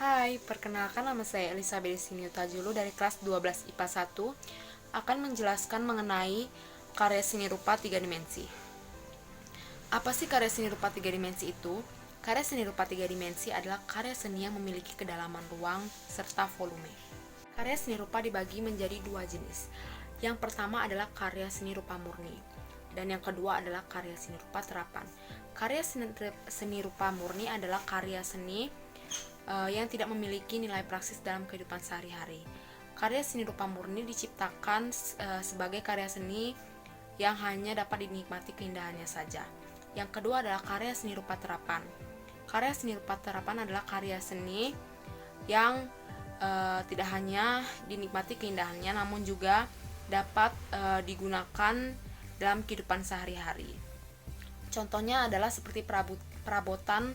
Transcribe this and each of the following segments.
Hai, perkenalkan nama saya Elizabeth Siniutajulu dari kelas 12 IPA 1 akan menjelaskan mengenai karya seni rupa 3 dimensi. Apa sih karya seni rupa 3 dimensi itu? Karya seni rupa 3 dimensi adalah karya seni yang memiliki kedalaman ruang serta volume. Karya seni rupa dibagi menjadi dua jenis. Yang pertama adalah karya seni rupa murni, dan yang kedua adalah karya seni rupa terapan. Karya seni rupa murni adalah karya seni yang tidak memiliki nilai praksis dalam kehidupan sehari-hari. Karya seni rupa murni diciptakan sebagai karya seni yang hanya dapat dinikmati keindahannya saja. Yang kedua adalah karya seni rupa terapan. Karya seni rupa terapan adalah karya seni yang tidak hanya dinikmati keindahannya, namun juga dapat digunakan dalam kehidupan sehari-hari. Contohnya adalah seperti perabotan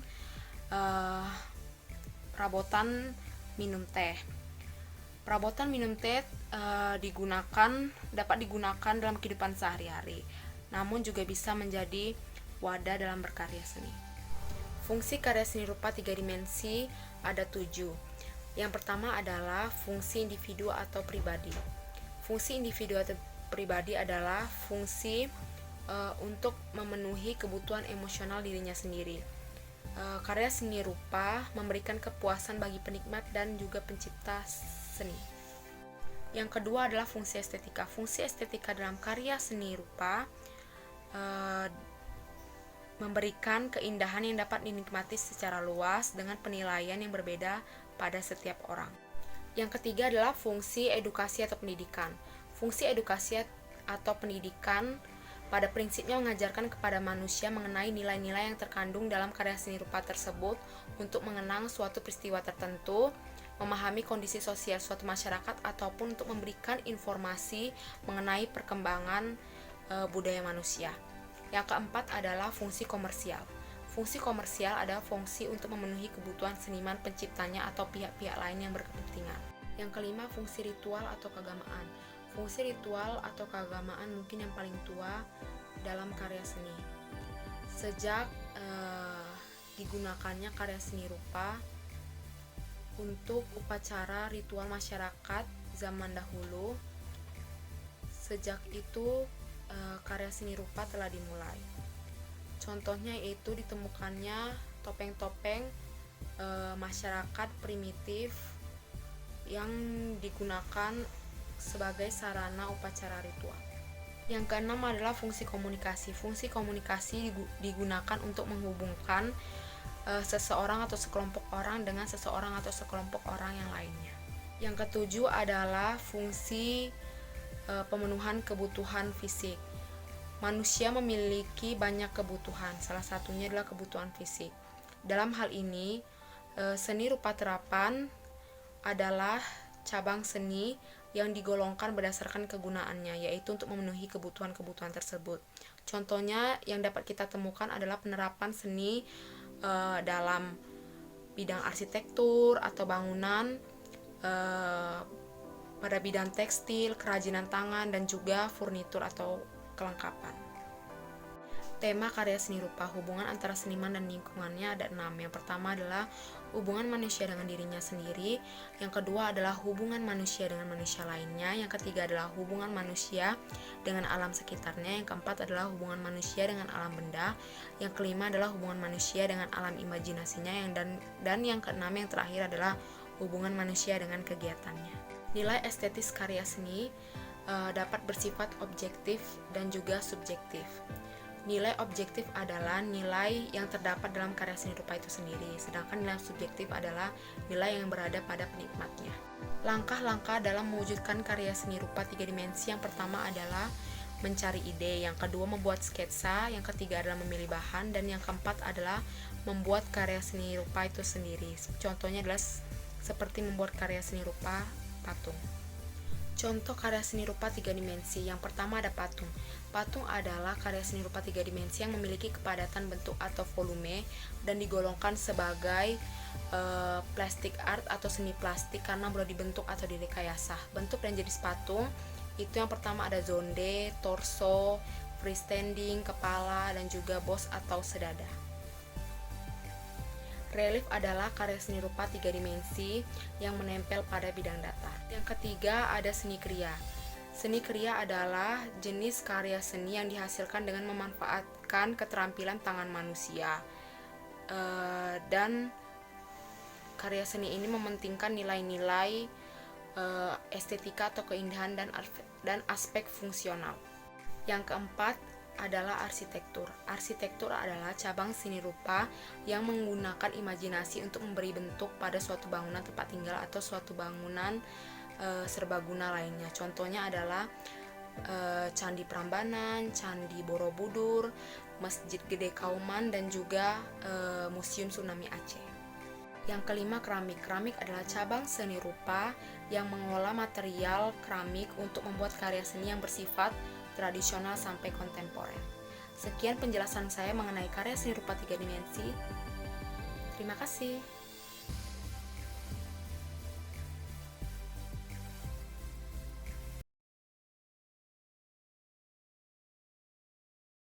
minum teh. Perabotan minum teh dapat digunakan dalam kehidupan sehari-hari, namun juga bisa menjadi wadah dalam berkarya seni. Fungsi karya seni rupa 3 dimensi ada 7. Yang pertama adalah fungsi individu atau pribadi. Fungsi individu atau pribadi adalah fungsi untuk memenuhi kebutuhan emosional dirinya sendiri. Karya seni rupa memberikan kepuasan bagi penikmat dan juga pencipta seni. Yang kedua adalah fungsi estetika. Fungsi estetika dalam karya seni rupa memberikan keindahan yang dapat dinikmati secara luas dengan penilaian yang berbeda pada setiap orang. Yang ketiga adalah fungsi edukasi atau pendidikan. Fungsi edukasi atau pendidikan pada prinsipnya mengajarkan kepada manusia mengenai nilai-nilai yang terkandung dalam karya seni rupa tersebut untuk mengenang suatu peristiwa tertentu, memahami kondisi sosial suatu masyarakat, ataupun untuk memberikan informasi mengenai perkembangan budaya manusia. Yang keempat adalah fungsi komersial. Fungsi komersial adalah fungsi untuk memenuhi kebutuhan seniman penciptanya atau pihak-pihak lain yang berkepentingan. Yang kelima, fungsi ritual atau keagamaan. Fungsi ritual atau keagamaan mungkin yang paling tua dalam karya seni. Sejak digunakannya karya seni rupa untuk upacara ritual masyarakat zaman dahulu, sejak itu karya seni rupa telah dimulai. Contohnya yaitu ditemukannya topeng-topeng masyarakat primitif yang digunakan sebagai sarana upacara ritual. Yang keenam adalah fungsi komunikasi. Fungsi komunikasi digunakan untuk menghubungkan seseorang atau sekelompok orang dengan seseorang atau sekelompok orang yang lainnya. Yang ketujuh adalah fungsi pemenuhan kebutuhan fisik. Manusia memiliki banyak kebutuhan, salah satunya adalah kebutuhan fisik. Dalam hal ini, seni rupa terapan adalah cabang seni yang digolongkan berdasarkan kegunaannya, yaitu untuk memenuhi kebutuhan-kebutuhan tersebut. Contohnya yang dapat kita temukan adalah penerapan seni dalam bidang arsitektur atau bangunan, pada bidang tekstil, kerajinan tangan, dan juga furnitur atau kelengkapan. Tema karya seni rupa, hubungan antara seniman dan lingkungannya ada 6. Yang pertama adalah hubungan manusia dengan dirinya sendiri. Yang kedua adalah hubungan manusia dengan manusia lainnya. Yang ketiga adalah hubungan manusia dengan alam sekitarnya. Yang keempat adalah hubungan manusia dengan alam benda. Yang kelima adalah hubungan manusia dengan alam imajinasinya. Dan yang keenam, yang terakhir adalah hubungan manusia dengan kegiatannya. Nilai estetis karya seni dapat bersifat objektif dan juga subjektif. Nilai objektif adalah nilai yang terdapat dalam karya seni rupa itu sendiri, sedangkan nilai subjektif adalah nilai yang berada pada penikmatnya. Langkah-langkah dalam mewujudkan karya seni rupa 3 dimensi, yang pertama adalah mencari ide, yang kedua membuat sketsa, yang ketiga adalah memilih bahan, dan yang keempat adalah membuat karya seni rupa itu sendiri. Contohnya adalah seperti membuat karya seni rupa patung. Contoh karya seni rupa 3 dimensi. Yang pertama ada patung. Patung adalah karya seni rupa 3 dimensi yang memiliki kepadatan bentuk atau volume dan digolongkan sebagai plastic art atau seni plastik karena boleh dibentuk atau direkayasa. Bentuk dan jenis patung itu yang pertama ada zonde, torso, freestanding, kepala, dan juga boss atau sedada. Relief adalah karya seni rupa 3 dimensi yang menempel pada bidang datar. Yang ketiga ada seni kriya. Seni kriya adalah jenis karya seni yang dihasilkan dengan memanfaatkan keterampilan tangan manusia. Dan karya seni ini mementingkan nilai-nilai estetika atau keindahan dan aspek fungsional. Yang keempat adalah arsitektur. Arsitektur adalah cabang seni rupa yang menggunakan imajinasi untuk memberi bentuk pada suatu bangunan tempat tinggal atau suatu bangunan serbaguna lainnya. Contohnya adalah Candi Prambanan, Candi Borobudur, Masjid Gede Kauman, dan juga Museum Tsunami Aceh. Yang kelima, keramik. Keramik adalah cabang seni rupa yang mengolah material keramik untuk membuat karya seni yang bersifat tradisional sampai kontemporer. Sekian penjelasan saya mengenai karya seni rupa 3 dimensi. Terima kasih.